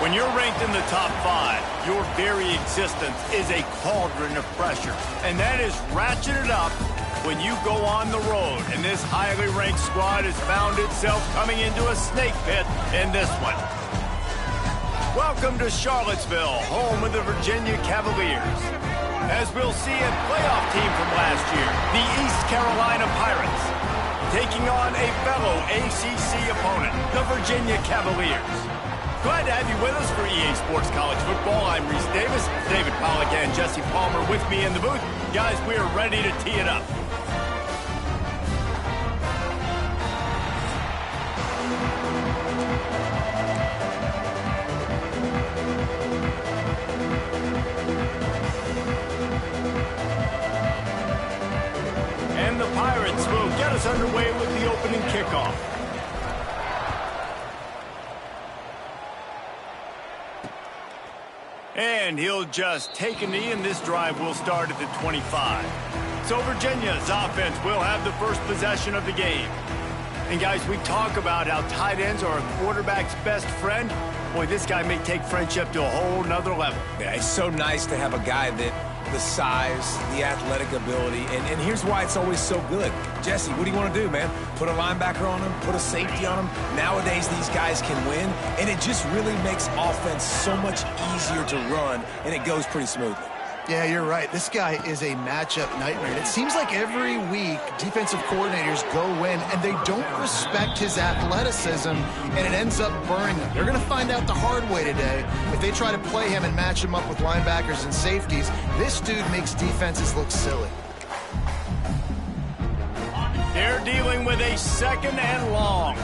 When you're ranked in the top 5, your very existence is a cauldron of pressure. And that is ratcheted up when you go on the road. And this highly ranked squad has found itself coming into a snake pit in this one. Welcome to Charlottesville, home of the Virginia Cavaliers. As we'll see a playoff team from last year, the East Carolina Pirates, taking on a fellow ACC opponent, the Virginia Cavaliers. Glad to have you with us for EA Sports College Football. I'm Reese Davis, David Pollack and Jesse Palmer with me in the booth. Guys, we are ready to tee it up. And the Pirates will get us underway with the opening kickoff. And he'll just take a knee, and this drive will start at the 25. So Virginia's offense will have the first possession of the game. And guys, we talk about how tight ends are a quarterback's best friend. Boy, this guy may take friendship to a whole nother level. Yeah, it's so nice to have a guy that the size, the athletic ability, and here's why it's always so good. Jesse, what do you want to do, man? Put a linebacker on him, put a safety on him. Nowadays, these guys can win, and it just really makes offense so much easier to run, and it goes pretty smoothly. Yeah, you're right. This guy is a matchup nightmare. And it seems like every week defensive coordinators go in and they don't respect his athleticism, and it ends up burning them. They're going to find out the hard way today. If they try to play him and match him up with linebackers and safeties, this dude makes defenses look silly. They're dealing with a second and long.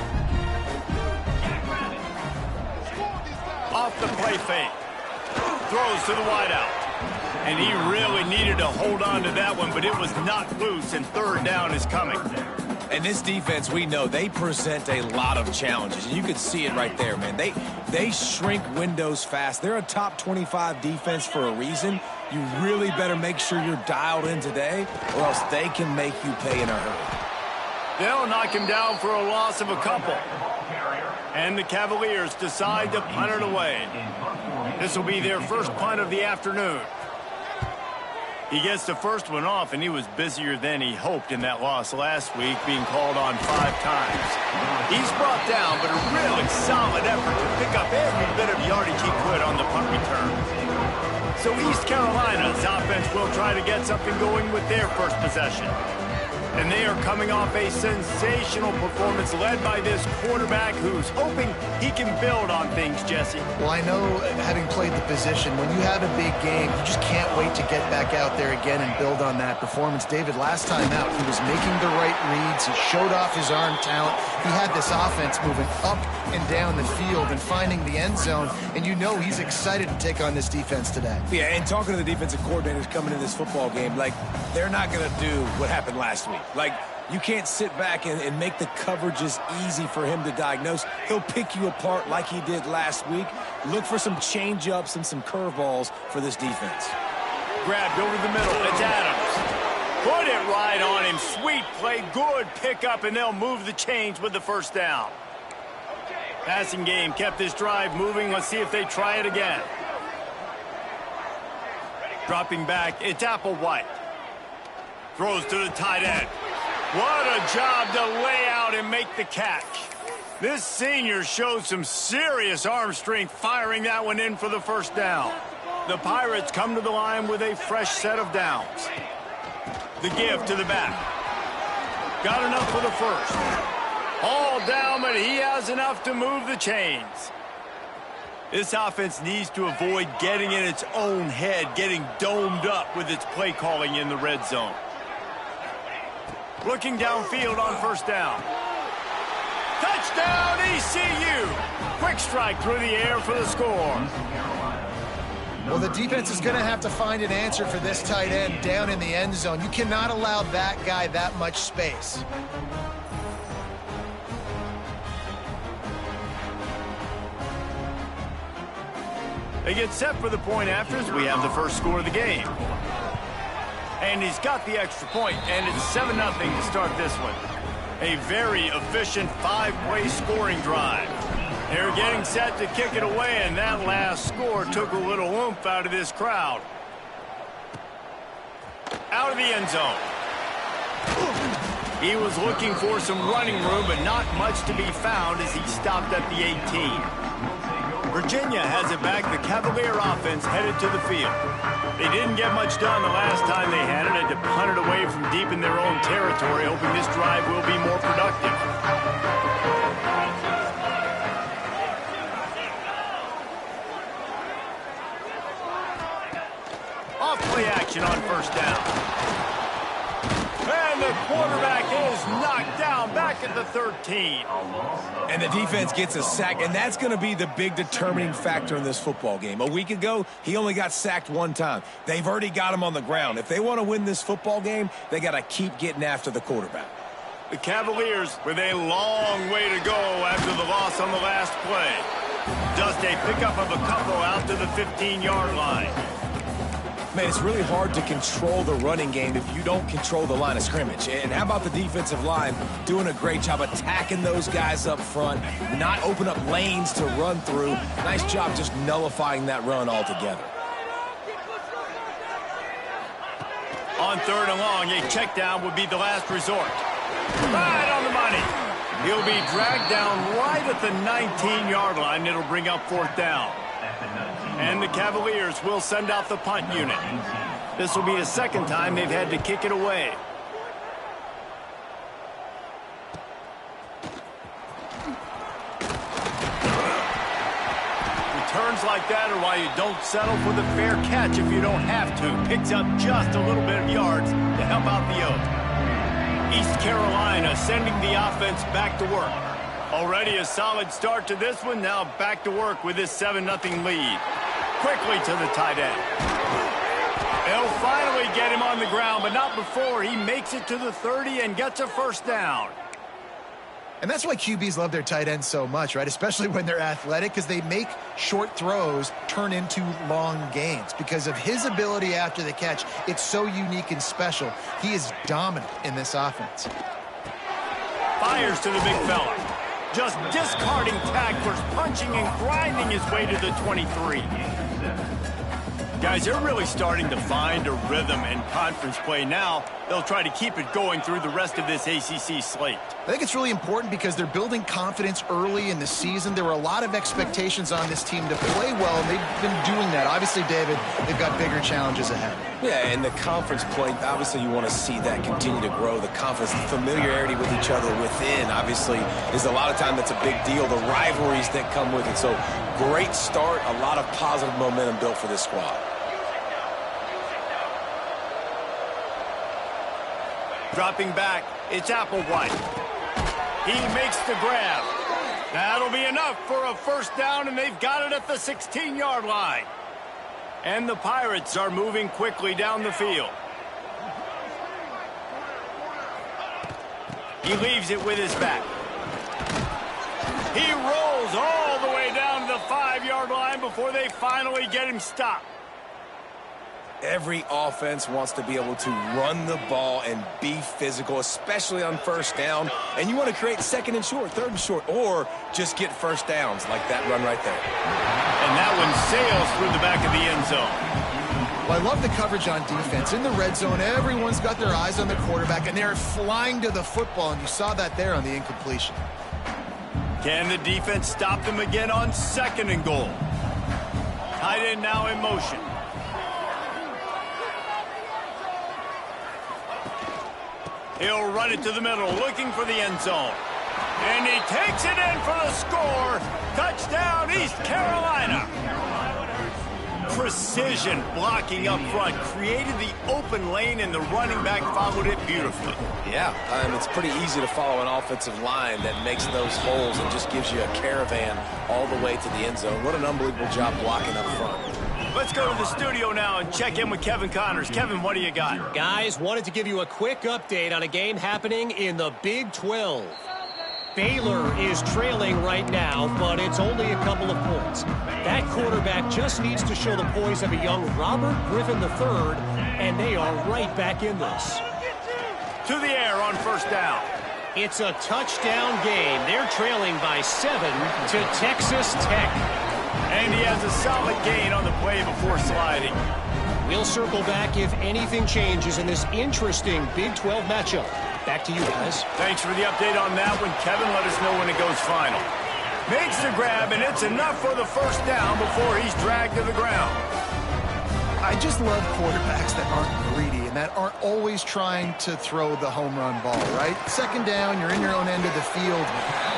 Off the play fake. Throws to the wideout. And he really needed to hold on to that one, but it was knocked loose, and third down is coming. And this defense, we know, they present a lot of challenges. And you can see it right there, man. They shrink windows fast. They're a top 25 defense for a reason. You really better make sure you're dialed in today, or else they can make you pay in a hurry. They'll knock him down for a loss of a couple. And the Cavaliers decide to punt it away. This will be their first punt of the afternoon. He gets the first one off, and he was busier than he hoped in that loss last week, being called on 5 times. He's brought down, but a really solid effort to pick up every bit of yardage he could on the punt return. So East Carolina's offense will try to get something going with their first possession. And they are coming off a sensational performance led by this quarterback who's hoping he can build on things, Jesse. Well, I know, having played the position, when you have a big game, you just can't wait to get back out there again and build on that performance. David, last time out, he was making the right reads. He showed off his arm talent. He had this offense moving up and down the field and finding the end zone, and you know he's excited to take on this defense today. Yeah, and talking to the defensive coordinators coming in this football game, like, they're not going to do what happened last week. Like, you can't sit back and make the coverages easy for him to diagnose. He'll pick you apart like he did last week. Look for some change-ups and some curveballs for this defense. Grabbed over the middle. It's Adams. Put it right on him. Sweet play. Good pickup, and they'll move the chains with the first down. Passing game kept this drive moving. Let's see if they try it again. Dropping back, it's Applewhite. Throws to the tight end. What a job to lay out and make the catch. This senior showed some serious arm strength firing that one in for the first down. The Pirates come to the line with a fresh set of downs. The give to the back. Got enough for the first. All down, but he has enough to move the chains. This offense needs to avoid getting in its own head, getting domed up with its play calling in the red zone. Looking downfield on first down. Touchdown, ECU! Quick strike through the air for the score. Well, the defense is going to have to find an answer for this tight end down in the end zone. You cannot allow that guy that much space. They get set for the point afters. We have the first score of the game. And he's got the extra point, and it's 7-0 to start this one. A very efficient 5-way scoring drive. They're getting set to kick it away, and that last score took a little oomph out of this crowd. Out of the end zone. He was looking for some running room, but not much to be found as he stopped at the 18. Virginia has it back. The Cavalier offense headed to the field. They didn't get much done the last time they had it. Had to punt it away from deep in their own territory, hoping this drive will be more productive. Off-play action on first down. And the quarterback is knocked down back at the 13. And the defense gets a sack, and that's going to be the big determining factor in this football game. A week ago, he only got sacked one time. They've already got him on the ground. If they want to win this football game, they got to keep getting after the quarterback. The Cavaliers with a long way to go after the loss on the last play. Just a pickup of a couple out to the 15-yard line. Man, it's really hard to control the running game if you don't control the line of scrimmage. And how about the defensive line doing a great job attacking those guys up front, not open up lanes to run through. Nice job just nullifying that run altogether. On 3rd and long, a check down would be the last resort. Right on the money. He'll be dragged down right at the 19-yard line. It'll bring up 4th down. And the Cavaliers will send out the punt unit. This will be the second time they've had to kick it away. Returns like that are why you don't settle for the fair catch if you don't have to. Picks up just a little bit of yards to help out the Oak. East Carolina sending the offense back to work. Already a solid start to this one. Now back to work with this 7-0 lead. Quickly to the tight end. They'll finally get him on the ground, but not before he makes it to the 30 and gets a first down. And that's why QBs love their tight ends so much, right? Especially when they're athletic, because they make short throws turn into long gains. Because of his ability after the catch, it's so unique and special. He is dominant in this offense. Fires to the big fella. Just discarding tacklers, punching and grinding his way to the 23. Guys, they're really starting to find a rhythm in conference play now. They'll try to keep it going through the rest of this ACC slate. I think it's really important because they're building confidence early in the season. There were a lot of expectations on this team to play well, and they've been doing that. Obviously, David, they've got bigger challenges ahead. Yeah, and the conference play, obviously you want to see that continue to grow. The confidence, the familiarity with each other within, obviously, is a lot of time that's a big deal. The rivalries that come with it. So, great start, a lot of positive momentum built for this squad. Dropping back, it's Applewhite. He makes the grab. That'll be enough for a first down, and they've got it at the 16-yard line. And the Pirates are moving quickly down the field. He leaves it with his back. He rolls all the way down to the 5-yard line before they finally get him stopped. Every offense wants to be able to run the ball and be physical, especially on first down. And you want to create 2nd and short, 3rd and short, or just get first downs like that run right there. And that one sails through the back of the end zone. Well, I love the coverage on defense. In the red zone, everyone's got their eyes on the quarterback, and they're flying to the football, and you saw that there on the incompletion. Can the defense stop them again on 2nd and goal? Tight end now in motion. He'll run it to the middle, looking for the end zone. And he takes it in for the score. Touchdown, East Carolina. Precision blocking up front created the open lane, and the running back followed it beautifully. Yeah, it's pretty easy to follow an offensive line that makes those holes and just gives you a caravan all the way to the end zone. What an unbelievable job blocking up front. Let's go to the studio now and check in with Kevin Connors. Kevin, what do you got? Guys, wanted to give you a quick update on a game happening in the Big 12. Baylor is trailing right now, but it's only a couple of points. That quarterback just needs to show the poise of a young Robert Griffin III, and they are right back in this. To the air on first down. It's a touchdown game. They're trailing by 7 to Texas Tech. And he has a solid gain on the play before sliding. We'll circle back if anything changes in this interesting Big 12 matchup. Back to you guys. Thanks for the update on that one, Kevin. Let us know when it goes final. Makes the grab, and it's enough for the first down before he's dragged to the ground. I just love quarterbacks that aren't greedy and that aren't always trying to throw the home run ball, right? Second down, you're in your own end of the field.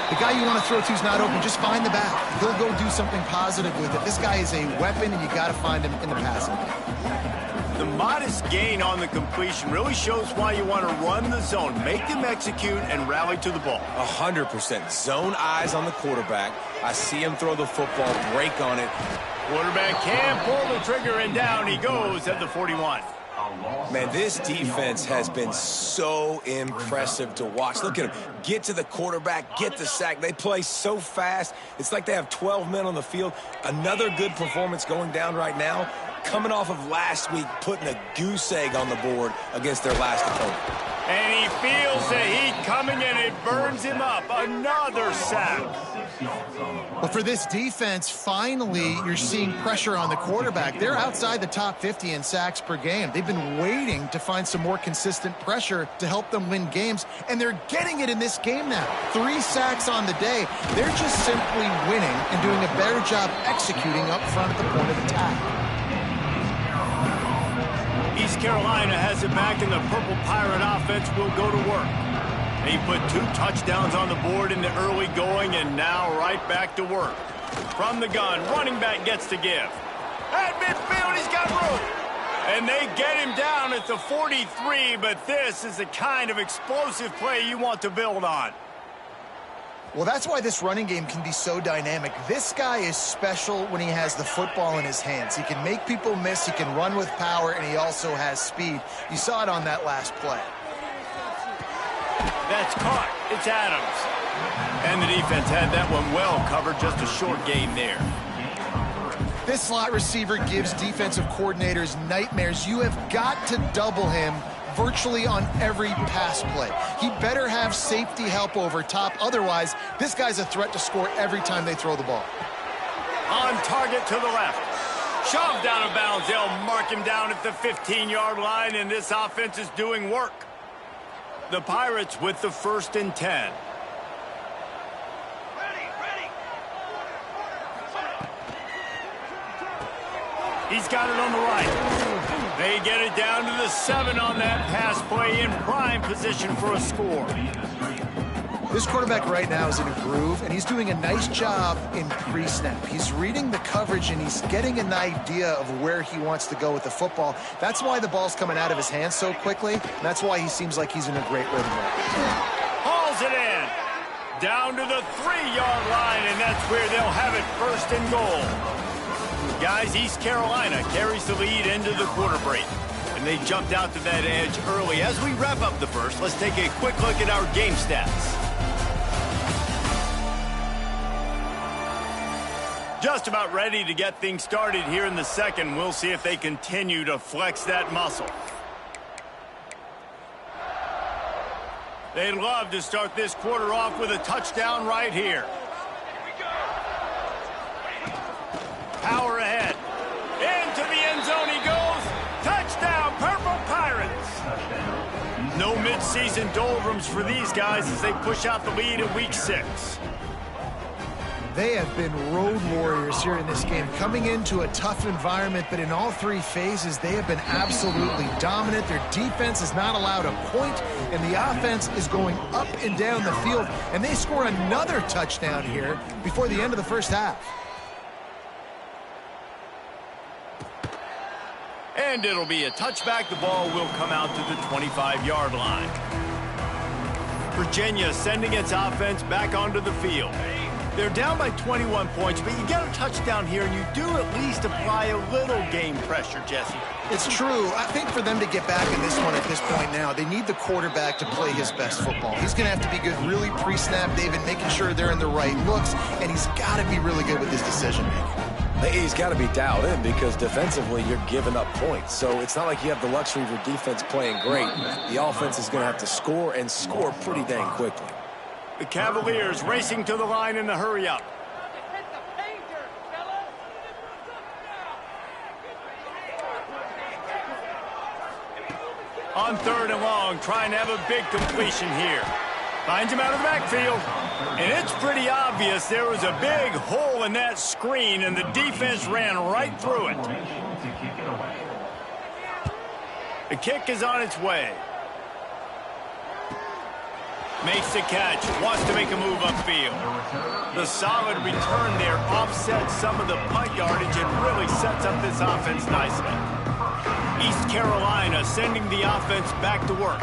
The guy you want to throw to is not open. Just find the back. He'll go do something positive with it. This guy is a weapon, and you got to find him in the passing game. The modest gain on the completion really shows why you want to run the zone, make him execute, and rally to the ball. 100%. Zone eyes on the quarterback. I see him throw the football, break on it. Quarterback can pull the trigger, and down he goes at the 41. Man, this defense has been so impressive to watch. Look at them. Get to the quarterback, get the sack. They play so fast. It's like they have 12 men on the field. Another good performance going down right now. Coming off of last week, putting a goose egg on the board against their last opponent. And he feels the heat coming, and it burns him up. Another sack. Well, for this defense, finally, you're seeing pressure on the quarterback. They're outside the top 50 in sacks per game. They've been waiting to find some more consistent pressure to help them win games, and they're getting it in this game now. 3 sacks on the day. They're just simply winning and doing a better job executing up front at the point of attack. East Carolina has it back, and the Purple Pirate offense will go to work. He put 2 touchdowns on the board in the early going, and now right back to work. From the gun, running back gets to give. At midfield, he's got room. And they get him down at the 43, but this is the kind of explosive play you want to build on. Well, that's why this running game can be so dynamic. This guy is special when he has the football in his hands. He can make people miss, he can run with power, and he also has speed. You saw it on that last play. That's caught. It's Adams. And the defense had that one well covered. Just a short gain there. This slot receiver gives defensive coordinators nightmares. You have got to double him virtually on every pass play. He better have safety help over top. Otherwise, this guy's a threat to score every time they throw the ball. On target to the left. Shoved out of bounds. They'll mark him down at the 15-yard line, and this offense is doing work. The Pirates with the 1st and 10. He's got it on the right. They get it down to the 7 on that pass play, in prime position for a score. This quarterback right now is in a groove, and he's doing a nice job in pre-snap. He's reading the coverage, and he's getting an idea of where he wants to go with the football. That's why the ball's coming out of his hands so quickly, and that's why he seems like he's in a great rhythm. Hauls it in. Down to the 3-yard line, and that's where they'll have it, 1st and goal. Guys, East Carolina carries the lead into the quarter break. And they jumped out to that edge early. As we wrap up the first, let's take a quick look at our game stats. Just about ready to get things started here in the second. We'll see if they continue to flex that muscle. They'd love to start this quarter off with a touchdown right here. Power ahead. Into the end zone he goes. Touchdown, Purple Pirates. No midseason doldrums for these guys as they push out the lead in week 6. They have been road warriors here in this game, coming into a tough environment, but in all 3 phases, they have been absolutely dominant. Their defense is not allowed a point, and the offense is going up and down the field, and they score another touchdown here before the end of the first half. And it'll be a touchback. The ball will come out to the 25-yard line. Virginia sending its offense back onto the field. They're down by 21 points, but you get a touchdown here, and you do at least apply a little game pressure, Jesse. It's true. I think for them to get back in this one at this point now, they need the quarterback to play his best football. He's going to have to be good really pre-snap, David, making sure they're in the right looks, and he's got to be really good with his decision-making. He's got to be dialed in because defensively you're giving up points. So it's not like you have the luxury of your defense playing great. The offense is going to have to score and score pretty dang quickly. The Cavaliers racing to the line in the hurry-up. On 3rd and long, trying to have a big completion here. Finds him out of the backfield. And it's pretty obvious there was a big hole in that screen, and the defense ran right through it. The kick is on its way. Makes the catch. Wants to make a move upfield. The solid return there offsets some of the punt yardage and really sets up this offense nicely. East Carolina sending the offense back to work.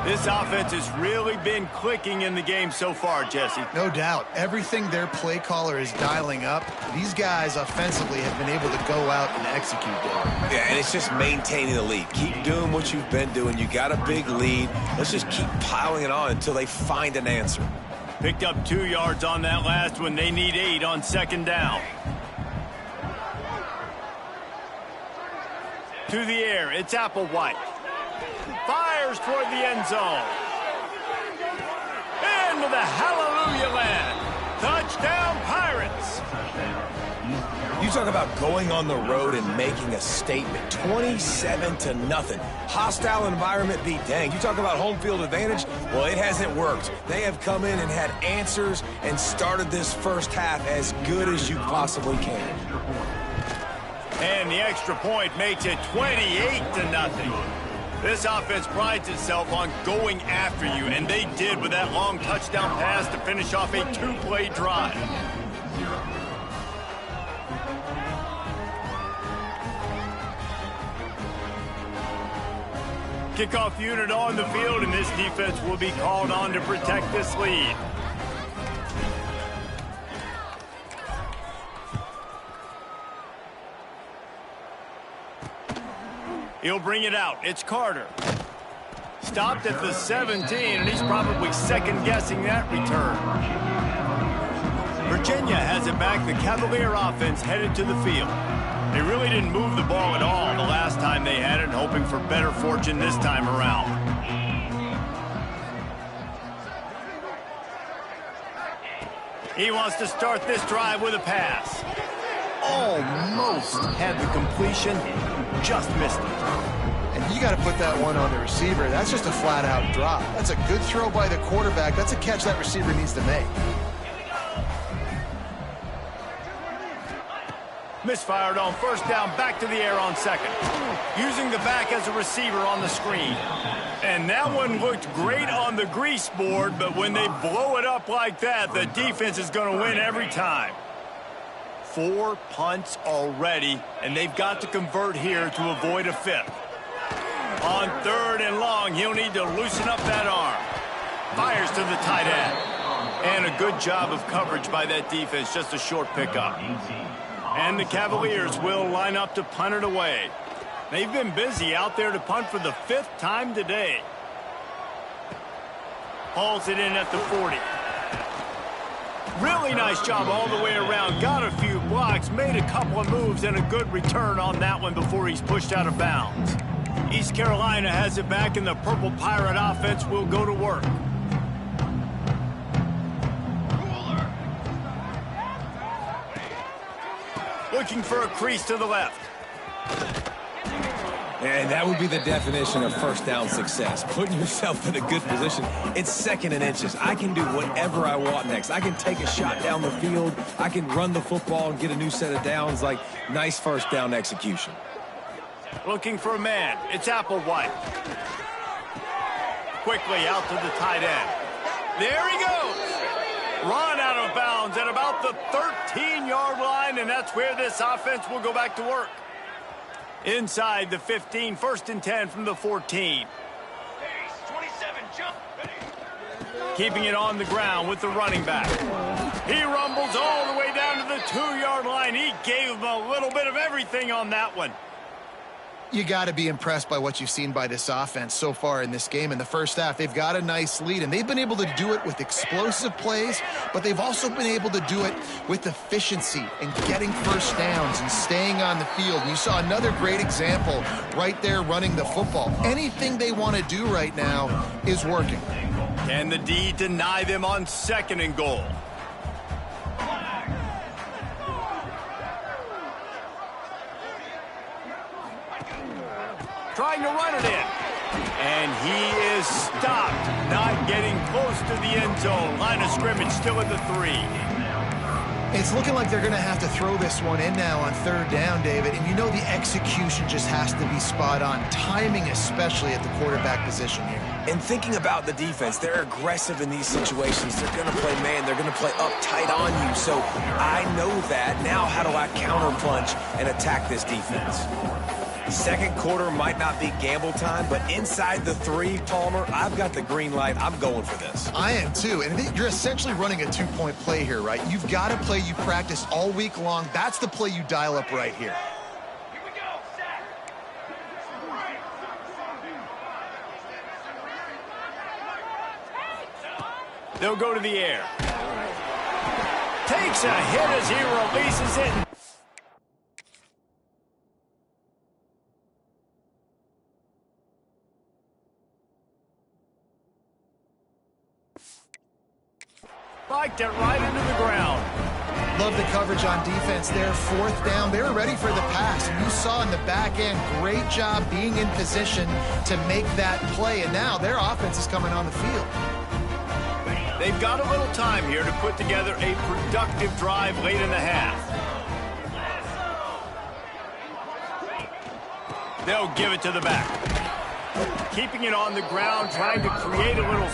This offense has really been clicking in the game so far, Jesse. No doubt. Everything their play caller is dialing up, these guys offensively have been able to go out and execute there. Yeah, and it's just maintaining the lead. Keep doing what you've been doing. You got a big lead. Let's just keep piling it on until they find an answer. Picked up 2 yards on that last one. They need 8 on 2nd down. To the air, it's Applewhite. Fires toward the end zone. Into the hallelujah land. Touchdown, Pirates. You talk about going on the road and making a statement. 27-0. Hostile environment be danged. You talk about home field advantage. Well, it hasn't worked. They have come in and had answers and started this first half as good as you possibly can. And the extra point makes it 28-0. This offense prides itself on going after you, and they did with that long touchdown pass to finish off a 2-play drive. Kickoff unit on the field, and this defense will be called on to protect this lead. He'll bring it out. It's Carter. Stopped at the 17, and he's probably second-guessing that return. Virginia has it back. The Cavalier offense headed to the field. They really didn't move the ball at all the last time they had it, hoping for better fortune this time around. He wants to start this drive with a pass. Almost had the completion, just missed it. And you got to put that one on the receiver. That's just a flat-out drop. That's a good throw by the quarterback. That's a catch that receiver needs to make. Misfired on 1st down, back to the air on 2nd. Using the back as a receiver on the screen. And that one looked great on the grease board, but when they blow it up like that, the defense is going to win every time. 4 punts already, and they've got to convert here to avoid a 5th. On 3rd and long, he'll need to loosen up that arm. Fires to the tight end. And a good job of coverage by that defense, just a short pickup. And the Cavaliers will line up to punt it away. They've been busy out there to punt for the 5th time today. Hauls it in at the 40. Really nice job all the way around. Got a few blocks, made a couple of moves, and a good return on that one before he's pushed out of bounds. East Carolina has it back, and the Purple Pirate offense will go to work. Looking for a crease to the left. And that would be the definition of 1st down success. Putting yourself in a good position. It's 2nd and inches. I can do whatever I want next. I can take a shot down the field. I can run the football and get a new set of downs. Like, nice 1st down execution. Looking for a man. It's Applewhite. Quickly out to the tight end. There he goes. Run out of bounds at about the 13-yard line, and that's where this offense will go back to work. Inside the 15, 1st and 10 from the 14. 27, jump. Keeping it on the ground with the running back. He rumbles all the way down to the 2-yard line. He gave him a little bit of everything on that one. You got to be impressed by what you've seen by this offense so far in this game. In the first half, they've got a nice lead, and they've been able to do it with explosive plays, but they've also been able to do it with efficiency and getting first downs and staying on the field. And you saw another great example right there running the football. Anything they want to do right now is working. Can the D deny them on 2nd and goal? Trying to run it in. And he is stopped. Not getting close to the end zone. Line of scrimmage still at the 3. It's looking like they're going to have to throw this one in now on 3rd down, David. And you know the execution just has to be spot on. Timing especially at the quarterback position here. And thinking about the defense, they're aggressive in these situations. They're going to play man. They're going to play up tight on you. So I know that. Now how do I counterpunch and attack this defense? 2nd quarter might not be gamble time, but inside the 3, Palmer, I've got the green light. I'm going for this. I am too, and you're essentially running a 2-point play here, right? You've got a play you practice all week long. That's the play you dial up right here. They'll go to the air. Takes a hit as he releases it. Spiked it right into the ground. Love the coverage on defense there. 4th down. They were ready for the pass. You saw in the back end, great job being in position to make that play. And now their offense is coming on the field. They've got a little time here to put together a productive drive late in the half. They'll give it to the back. Keeping it on the ground, trying to create a little...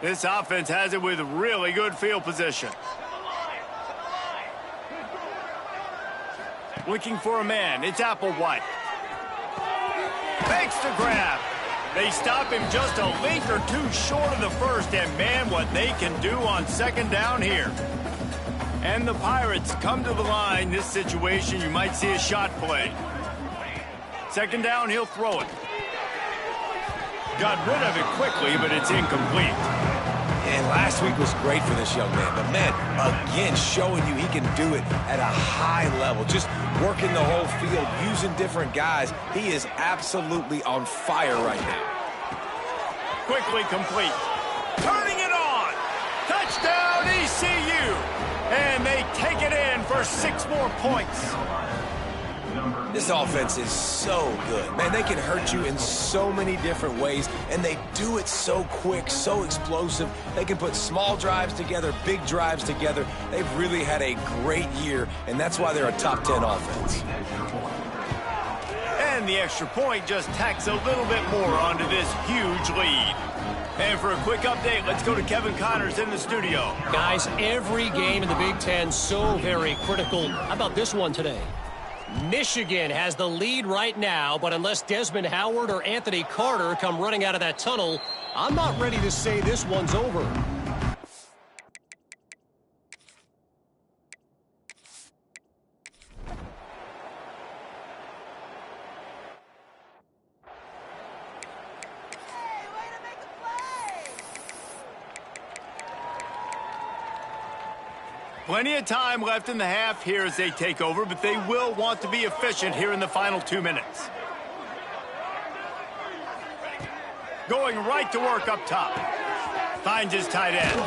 This offense has it with really good field position. Looking for a man. It's Applewhite. Makes the grab. They stop him just a link or 2 short of the first, and man, what they can do on 2nd down here. And the Pirates come to the line. This situation, you might see a shot play. 2nd down, he'll throw it. Got rid of it quickly, but it's incomplete. And last week was great for this young man. But, man, again, showing you he can do it at a high level. Just working the whole field, using different guys. He is absolutely on fire right now. Quickly complete. Turning it on. Touchdown, ECU. And they take it in for 6 more points. This offense is so good. Man, they can hurt you in so many different ways, and they do it so quick, so explosive. They can put small drives together, big drives together. They've really had a great year, and that's why they're a top 10 offense. And the extra point just tacks a little bit more onto this huge lead. And for a quick update, let's go to Kevin Connors in the studio. Guys, every game in the Big Ten so very critical. How about this one today? Michigan has the lead right now, but unless Desmond Howard or Anthony Carter come running out of that tunnel, I'm not ready to say this one's over. Plenty of time left in the half here as they take over, but they will want to be efficient here in the final 2 minutes. Going right to work up top. Finds his tight end.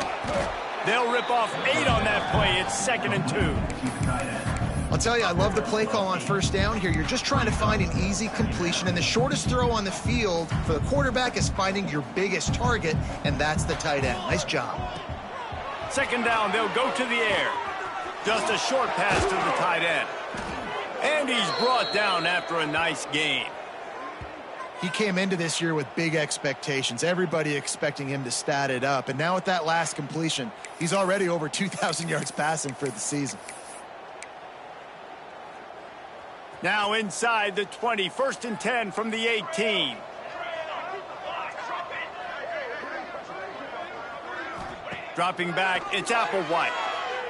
They'll rip off 8 on that play. It's 2nd and 2. I'll tell you, I love the play call on 1st down here. You're just trying to find an easy completion, and the shortest throw on the field for the quarterback is finding your biggest target, and that's the tight end. Nice job. 2nd down, they'll go to the air. Just a short pass to the tight end. And he's brought down after a nice gain. He came into this year with big expectations. Everybody expecting him to stat it up. And now with that last completion, he's already over 2,000 yards passing for the season. Now inside the 20, 1st and 10 from the 18. Dropping back, it's Applewhite.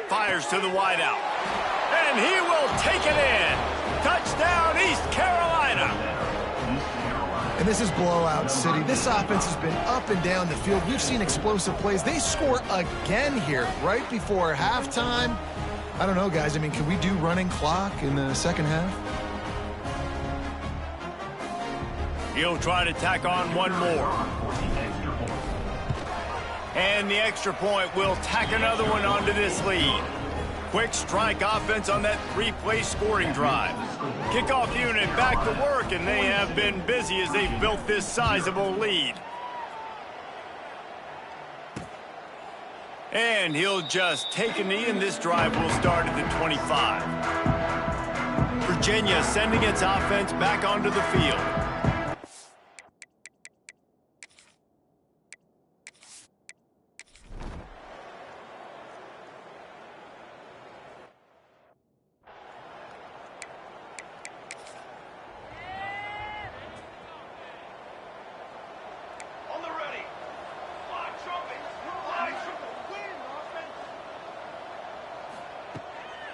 Fires to the wideout. And he will take it in. Touchdown, East Carolina. And this is blowout city. This offense has been up and down the field. We've seen explosive plays. They score again here right before halftime. I don't know, guys. I mean, can we do running clock in the second half? He'll try to tack on one more. And the extra point will tack another one onto this lead. Quick strike offense on that 3-play scoring drive. Kickoff unit back to work, and they have been busy as they've built this sizable lead. And he'll just take a knee, and this drive will start at the 25. Virginia sending its offense back onto the field.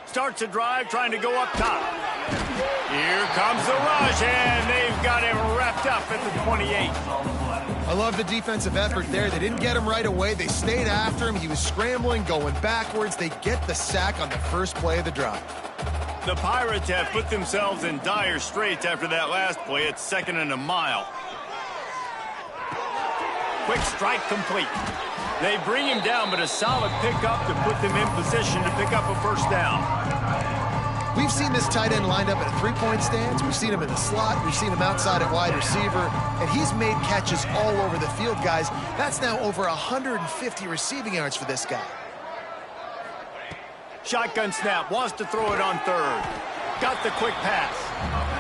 Starts a drive, trying to go up top. Here comes the rush, and they've got him wrapped up at the 28. I love the defensive effort there. They didn't get him right away. They stayed after him. He was scrambling, going backwards. They get the sack on the first play of the drive. The Pirates have put themselves in dire straits after that last play. It's 2nd and a mile. Quick strike complete. They bring him down, but a solid pickup to put them in position to pick up a first down. We've seen this tight end lined up at a three-point stance. We've seen him in the slot. We've seen him outside at wide receiver. And he's made catches all over the field, guys. That's now over 150 receiving yards for this guy. Shotgun snap, wants to throw it on third. Got the quick pass.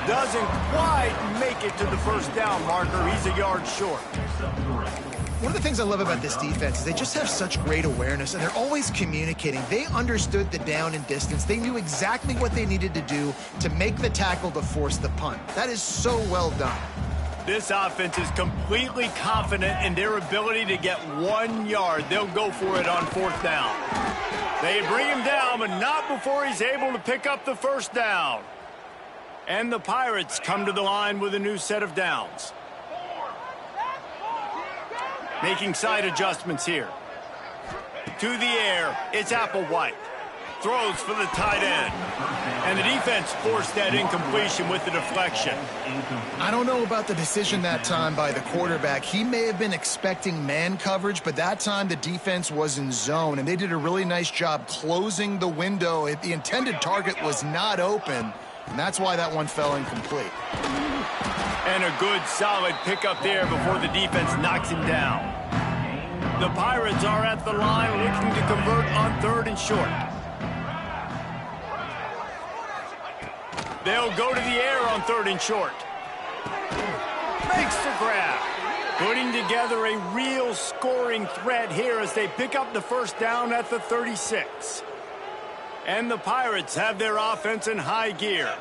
Doesn't quite make it to the first down marker. He's a yard short. One of the things I love about this defense is they just have such great awareness, and they're always communicating. They understood the down and distance. They knew exactly what they needed to do to make the tackle to force the punt. That is so well done. This offense is completely confident in their ability to get 1 yard. They'll go for it on 4th down. They bring him down, but not before he's able to pick up the first down. And the Pirates come to the line with a new set of downs. Making side adjustments here. To the air, it's Applewhite. Throws for the tight end. And the defense forced that incompletion with the deflection. I don't know about the decision that time by the quarterback. He may have been expecting man coverage, but that time the defense was in zone, and they did a really nice job closing the window. The intended target was not open, and that's why that one fell incomplete. And a good, solid pickup there before the defense knocks him down. The Pirates are at the line looking to convert on 3rd and short. They'll go to the air on 3rd and short. Makes the grab. Putting together a real scoring threat here as they pick up the first down at the 36. And the Pirates have their offense in high gear.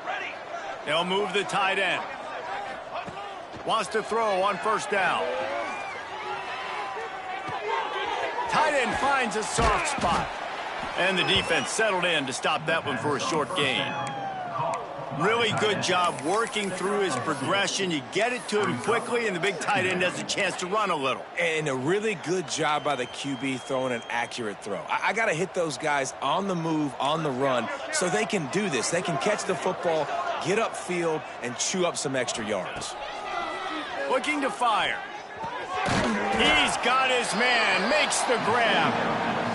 They'll move the tight end. Wants to throw on 1st down. Tight end finds a soft spot. And the defense settled in to stop that one for a short gain. Really good job working through his progression. You get it to him quickly, and the big tight end has a chance to run a little. And a really good job by the QB throwing an accurate throw. I got to hit those guys on the move, on the run, so they can do this. They can catch the football, get upfield, and chew up some extra yards. Looking to fire. He's got his man, makes the grab.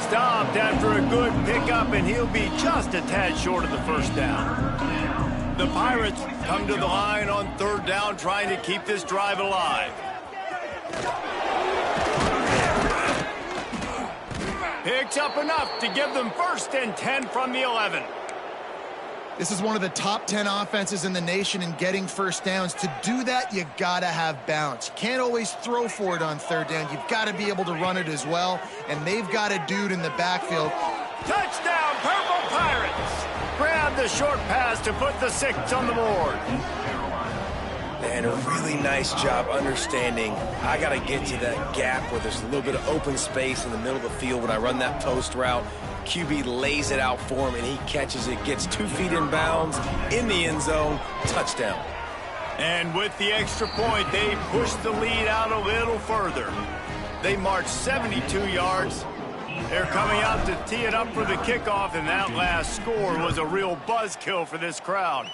Stopped after a good pickup, and he'll be just a tad short of the first down. The Pirates come to the line on 3rd down, trying to keep this drive alive. Picks up enough to give them 1st and 10 from the 11. This is one of the top 10 offenses in the nation in getting first downs. To do that, you got to have balance. You can't always throw for it on 3rd down. You've got to be able to run it as well, and they've got a dude in the backfield. Touchdown, Purple Pirates! Grabbed the short pass to put the 6 on the board. And a really nice job understanding I got to get to that gap where there's a little bit of open space in the middle of the field when I run that post route. QB lays it out for him, and he catches it, gets 2 feet in bounds, in the end zone, touchdown. And with the extra point, they push the lead out a little further. They march 72 yards. They're coming out to tee it up for the kickoff, and that last score was a real buzzkill for this crowd.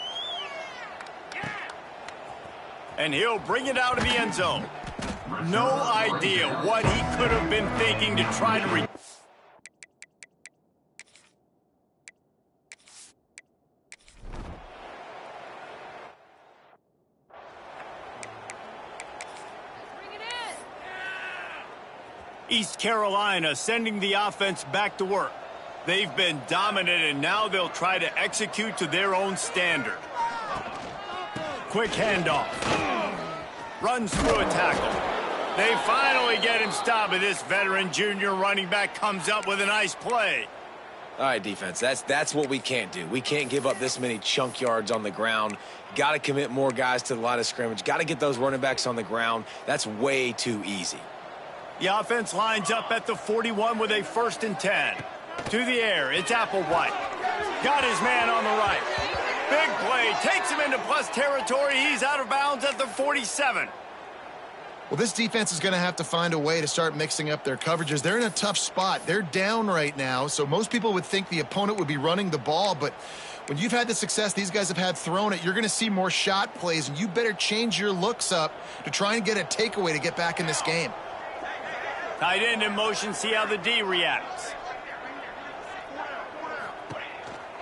And he'll bring it out of the end zone. No idea what he could have been thinking to try to East Carolina sending the offense back to work. They've been dominant, and now they'll try to execute to their own standard. Quick handoff. Runs through a tackle. They finally get him stopped, and this veteran junior running back comes up with a nice play. All right, defense, that's what we can't do. We can't give up this many chunk yards on the ground. Got to commit more guys to the line of scrimmage. Got to get those running backs on the ground. That's way too easy. The offense lines up at the 41 with a 1st and 10. To the air, it's Applewhite. Got his man on the right. Big play, takes him into plus territory. He's out of bounds at the 47. Well, this defense is going to have to find a way to start mixing up their coverages. They're in a tough spot. They're down right now, so most people would think the opponent would be running the ball, but when you've had the success these guys have had throwing it, you're going to see more shot plays, and you better change your looks up to try and get a takeaway to get back in this game. Tight end in motion, see how the D reacts.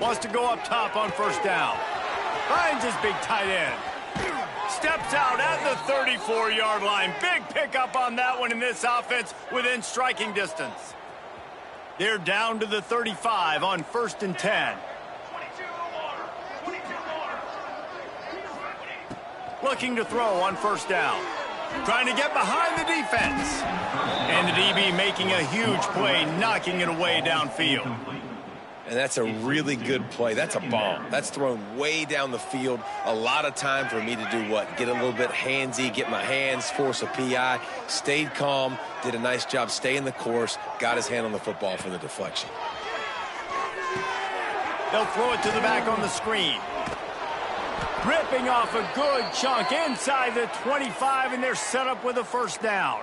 Wants to go up top on 1st down. Finds his big tight end. Steps out at the 34-yard line. Big pickup on that one in this offense within striking distance. They're down to the 35 on 1st and 10. Looking to throw on 1st down. Trying to get behind the defense. And the DB making a huge play, knocking it away downfield. And that's a really good play. That's a bomb. That's thrown way down the field. A lot of time for me to do what? Get a little bit handsy, get my hands, force a PI. Stayed calm, did a nice job staying the course, got his hand on the football for the deflection. They'll throw it to the back on the screen. Ripping off a good chunk inside the 25, and they're set up with a 1st down.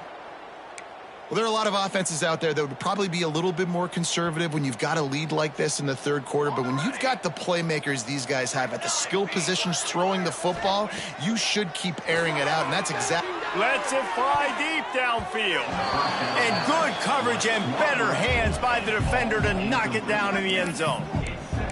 Well, there are a lot of offenses out there that would probably be a little bit more conservative when you've got a lead like this in the 3rd quarter. But when you've got the playmakers these guys have at the skill positions throwing the football, you should keep airing it out. And that's exactly. Lets it fly deep downfield. And good coverage and better hands by the defender to knock it down in the end zone.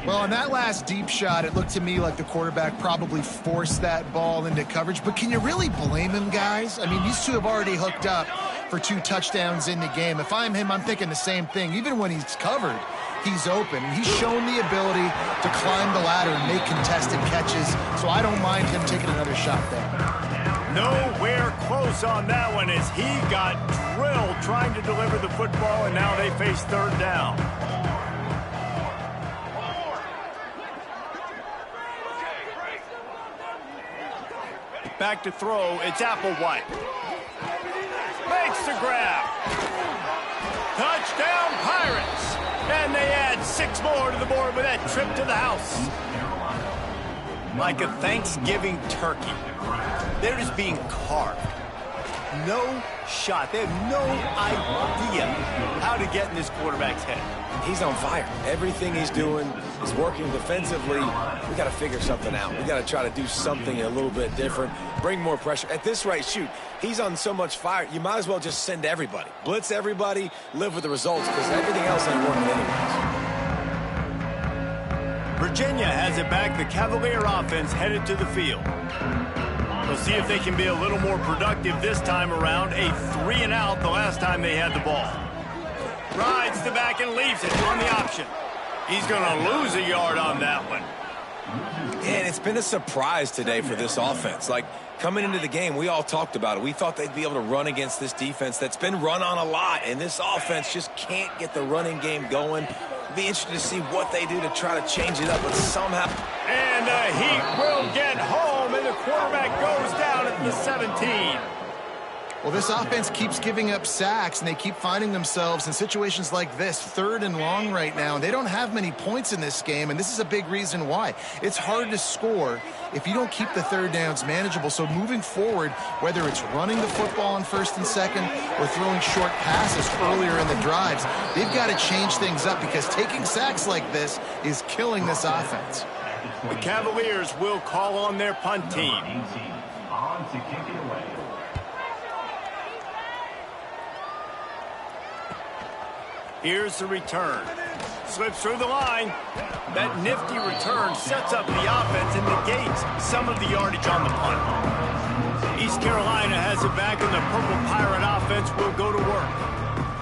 Well, on that last deep shot, it looked to me like the quarterback probably forced that ball into coverage. But can you really blame him, guys? I mean, these two have already hooked up for 2 touchdowns in the game. If I'm him, I'm thinking the same thing. Even when he's covered, he's open. He's shown the ability to climb the ladder and make contested catches, so I don't mind him taking another shot there. Nowhere close on that one as he got drilled trying to deliver the football, and now they face 3rd down. Back to throw, it's Applewhite. Makes the grab. Touchdown Pirates. And they add 6 more to the board with that trip to the house. Like a Thanksgiving turkey. They're just being carved. No shot. They have no idea how to get in this quarterback's head. He's on fire. Everything he's doing is working defensively. We got to figure something out. We got to try to do something a little bit different. Bring more pressure. At this rate, shoot, he's on so much fire, you might as well just send everybody. Blitz everybody, live with the results, because everything else ain't working anyways. Virginia has it back. The Cavalier offense headed to the field. We'll see if they can be a little more productive this time around. A 3-and-out the last time they had the ball. Rides the back and leaves it on the option. He's going to lose a yard on that one. And it's been a surprise today for this offense. Like, coming into the game, we all talked about it. We thought they'd be able to run against this defense that's been run on a lot, and this offense just can't get the running game going. be interested to see what they do to try to change it up, but somehow... And the Heat will get home, and the quarterback goes down at the 17. Well, this offense keeps giving up sacks, and they keep finding themselves in situations like this, 3rd and long right now. They don't have many points in this game, and this is a big reason why. It's hard to score if you don't keep the 3rd downs manageable. So moving forward, whether it's running the football on 1st and 2nd or throwing short passes earlier in the drives, they've got to change things up because taking sacks like this is killing this offense. The Cavaliers will call on their punt team. On to kick it away. Here's the return. Slips through the line. That nifty return sets up the offense and negates some of the yardage on the punt. East Carolina has it back, and the Purple Pirate offense will go to work.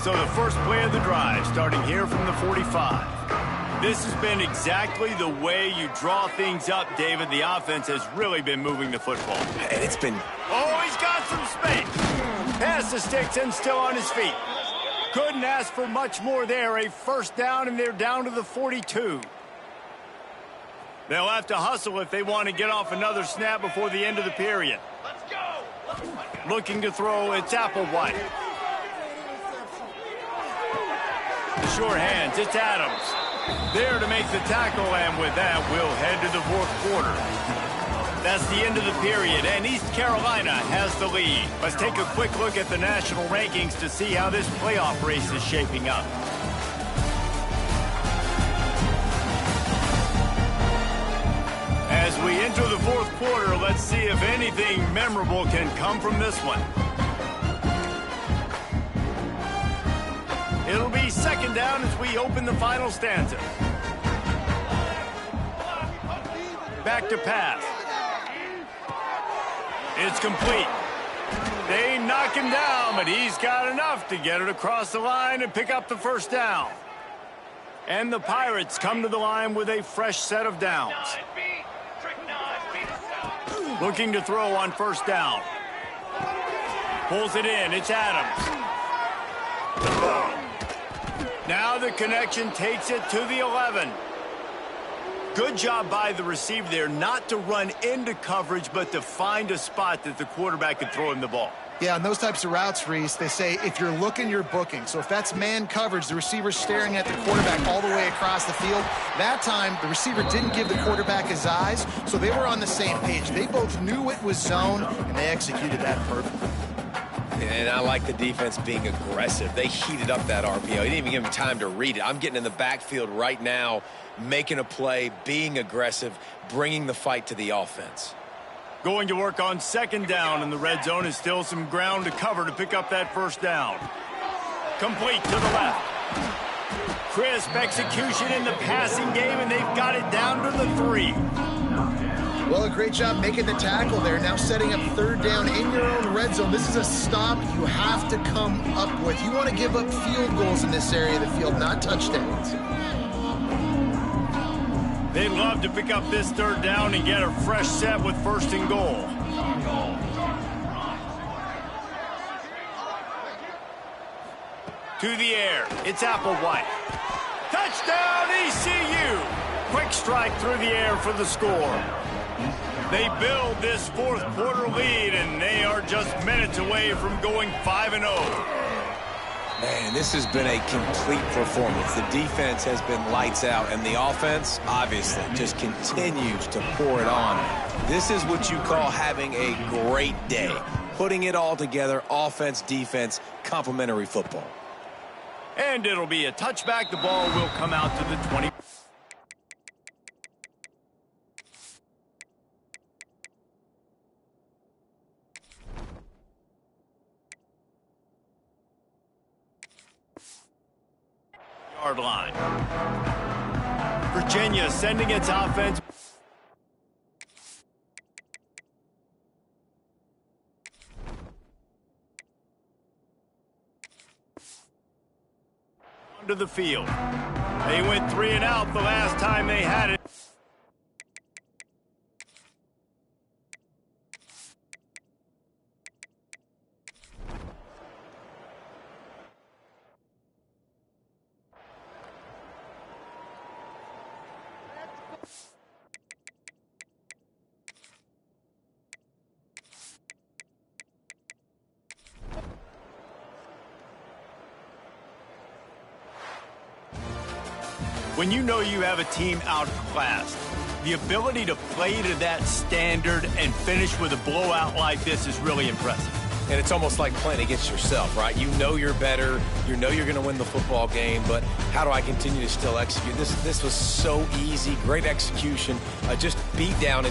So the first play of the drive, starting here from the 45. This has been exactly the way you draw things up, David. The offense has really been moving the football. And it's been... Oh, he's got some space. Pass the sticks and still on his feet. Couldn't ask for much more there. A first down, and they're down to the 42. They'll have to hustle if they want to get off another snap before the end of the period. Let's go. Looking to throw, it's Applewhite. The short hands, it's Adams. There to make the tackle, and with that, we'll head to the 4th quarter. That's the end of the period, and East Carolina has the lead. Let's take a quick look at the national rankings to see how this playoff race is shaping up. As we enter the 4th quarter, let's see if anything memorable can come from this one. It'll be 2nd down as we open the final stanza. Back to pass. It's complete. They knock him down, but he's got enough to get it across the line and pick up the first down. And the Pirates come to the line with a fresh set of downs. Looking to throw on 1st down. Pulls it in. It's Adams. Now the connection takes it to the 11. Good job by the receiver there not to run into coverage, but to find a spot that the quarterback could throw him the ball. Yeah, on those types of routes, Reese, they say if you're looking, you're booking. So if that's man coverage, the receiver's staring at the quarterback all the way across the field. That time, the receiver didn't give the quarterback his eyes, so they were on the same page. They both knew it was zone, and they executed that perfectly. And I like the defense being aggressive. They heated up that RPO. He didn't even give him time to read it. I'm getting in the backfield right now, making a play, being aggressive, bringing the fight to the offense. Going to work on 2nd down, and the red zone is still some ground to cover to pick up that first down. Complete to the left. Crisp execution in the passing game, and they've got it down to the 3. Well, a great job making the tackle there. Now setting up 3rd down in your own red zone. This is a stop you have to come up with. You want to give up field goals in this area of the field, not touchdowns. They'd love to pick up this 3rd down and get a fresh set with 1st and goal. To the air, it's Applewhite. Touchdown, ECU! Quick strike through the air for the score. They build this 4th quarter lead, and they are just minutes away from going 5-0. Man, this has been a complete performance. The defense has been lights out, and the offense, obviously, just continues to pour it on. This is what you call having a great day. Putting it all together, offense, defense, complementary football. And it'll be a touchback. The ball will come out to the 20. Yard line. Virginia sending its offense. Onto the field. They went 3 and out the last time they had it. When you know you have a team outclassed, the ability to play to that standard and finish with a blowout like this is really impressive. And it's almost like playing against yourself, right? You know you're better. You know you're going to win the football game, but how do I continue to still execute? This was so easy. Great execution. Just beat down.